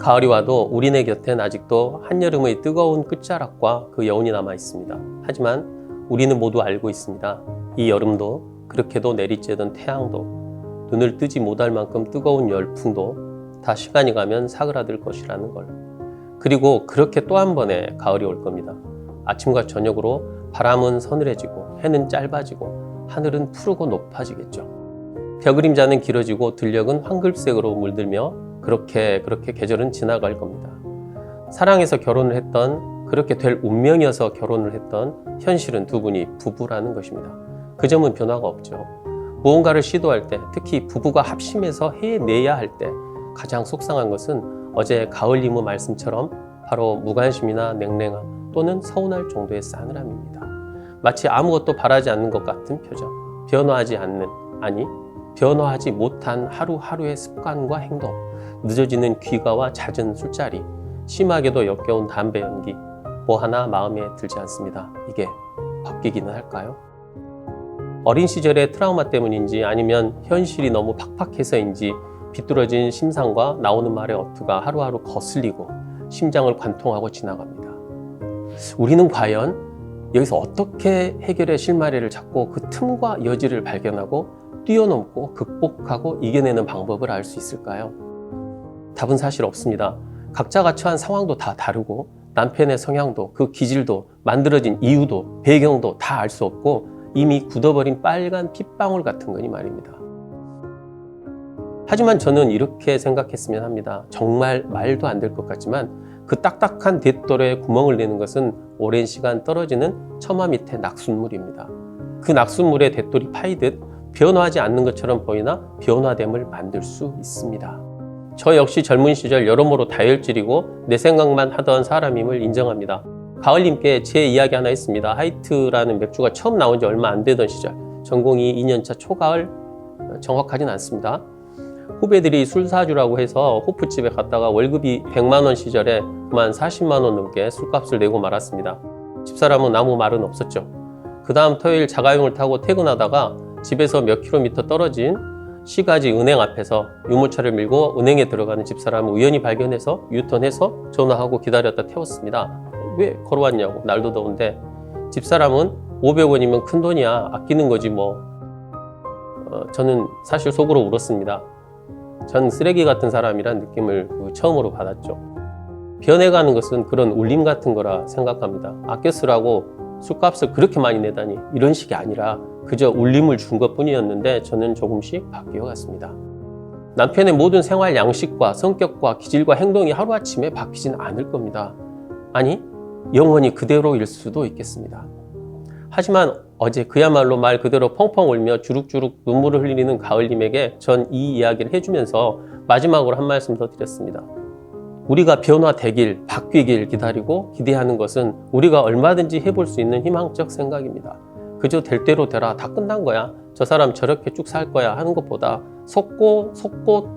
가을이 와도 우리네 곁엔 아직도 한여름의 뜨거운 끝자락과 그 여운이 남아 있습니다. 하지만 우리는 모두 알고 있습니다. 이 여름도 그렇게도 내리쬐던 태양도 눈을 뜨지 못할 만큼 뜨거운 열풍도 다 시간이 가면 사그라들 것이라는 걸. 그리고 그렇게 또 한 번의 가을이 올 겁니다. 아침과 저녁으로 바람은 서늘해지고 해는 짧아지고 하늘은 푸르고 높아지겠죠. 벼그림자는 길어지고 들녘은 황금색으로 물들며 그렇게 계절은 지나갈 겁니다. 사랑해서 결혼을 했던, 그렇게 될 운명이어서 결혼을 했던 현실은 두 분이 부부라는 것입니다. 그 점은 변화가 없죠. 무언가를 시도할 때, 특히 부부가 합심해서 해내야 할 때 가장 속상한 것은 어제 가을님의 말씀처럼 바로 무관심이나 냉랭함 또는 서운할 정도의 싸늘함입니다. 마치 아무것도 바라지 않는 것 같은 표정, 변화하지 않는, 아니 변화하지 못한 하루하루의 습관과 행동, 늦어지는 귀가와 잦은 술자리, 심하게도 역겨운 담배 연기, 뭐 하나 마음에 들지 않습니다. 이게 바뀌기는 할까요? 어린 시절의 트라우마 때문인지 아니면 현실이 너무 팍팍해서인지 비뚤어진 심상과 나오는 말의 어투가 하루하루 거슬리고 심장을 관통하고 지나갑니다. 우리는 과연 여기서 어떻게 해결의 실마리를 잡고 그 틈과 여지를 발견하고 뛰어넘고 극복하고 이겨내는 방법을 알 수 있을까요? 답은 사실 없습니다. 각자가 처한 상황도 다 다르고 남편의 성향도 그 기질도 만들어진 이유도 배경도 다 알 수 없고 이미 굳어버린 빨간 핏방울 같은 거니 말입니다. 하지만 저는 이렇게 생각했으면 합니다. 정말 말도 안 될 것 같지만 그 딱딱한 돛돌에 구멍을 내는 것은 오랜 시간 떨어지는 처마 밑의 낙숫물입니다. 그 낙숫물에 돛돌이 파이듯 변화하지 않는 것처럼 보이나 변화됨을 만들 수 있습니다. 저 역시 젊은 시절 여러모로 다혈질이고 내 생각만 하던 사람임을 인정합니다. 가을님께 제 이야기 하나 있습니다. 하이트라는 맥주가 처음 나온 지 얼마 안 되던 시절, 전공이 2년차 초가을, 정확하진 않습니다. 후배들이 술 사주라고 해서 호프집에 갔다가 월급이 100만 원 시절에 그만 40만 원 넘게 술값을 내고 말았습니다. 집사람은 아무 말은 없었죠. 그 다음 토요일 자가용을 타고 퇴근하다가 집에서 몇 킬로미터 떨어진 시가지 은행 앞에서 유모차를 밀고 은행에 들어가는 집사람을 우연히 발견해서 유턴해서 전화하고 기다렸다 태웠습니다. 왜 걸어왔냐고, 날도 더운데. 집사람은 500원이면 큰 돈이야, 아끼는 거지 뭐. 저는 사실 속으로 울었습니다. 전 쓰레기 같은 사람이란 느낌을 처음으로 받았죠. 변해가는 것은 그런 울림 같은 거라 생각합니다. 아껴 쓰라고 술값을 그렇게 많이 내다니, 이런 식이 아니라 그저 울림을 준 것뿐이었는데 저는 조금씩 바뀌어갔습니다. 남편의 모든 생활 양식과 성격과 기질과 행동이 하루아침에 바뀌진 않을 겁니다. 아니, 영원히 그대로일 수도 있겠습니다. 하지만 어제 그야말로 말 그대로 펑펑 울며 주룩주룩 눈물을 흘리는 가을님에게 전 이 이야기를 해주면서 마지막으로 한 말씀 더 드렸습니다. 우리가 변화되길, 바뀌길 기다리고 기대하는 것은 우리가 얼마든지 해볼 수 있는 희망적 생각입니다. 그저 될 대로 되라, 다 끝난 거야, 저 사람 저렇게 쭉 살 거야 하는 것보다 속고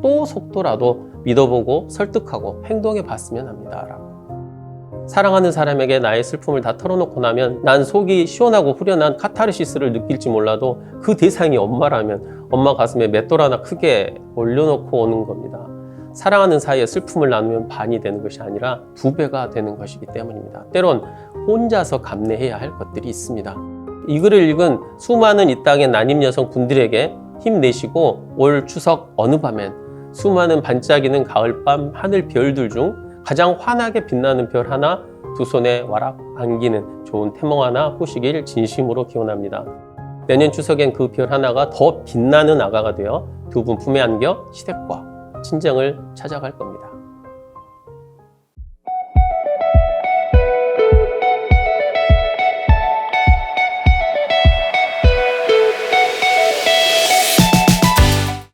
또 속더라도 믿어보고 설득하고 행동해 봤으면 합니다. 라고. 사랑하는 사람에게 나의 슬픔을 다 털어놓고 나면 난 속이 시원하고 후련한 카타르시스를 느낄지 몰라도 그 대상이 엄마라면 엄마 가슴에 맷돌 하나 크게 올려놓고 오는 겁니다. 사랑하는 사이에 슬픔을 나누면 반이 되는 것이 아니라 2배가 되는 것이기 때문입니다. 때론 혼자서 감내해야 할 것들이 있습니다. 이 글을 읽은 수많은 이 땅의 난임 여성분들에게 힘내시고 올 추석 어느 밤엔 수많은 반짝이는 가을밤 하늘 별들 중 가장 환하게 빛나는 별 하나 두 손에 와락 안기는 좋은 태몽 하나 꾸시길 진심으로 기원합니다. 내년 추석엔 그 별 하나가 더 빛나는 아가가 되어 두 분 품에 안겨 시댁과 친정을 찾아갈 겁니다.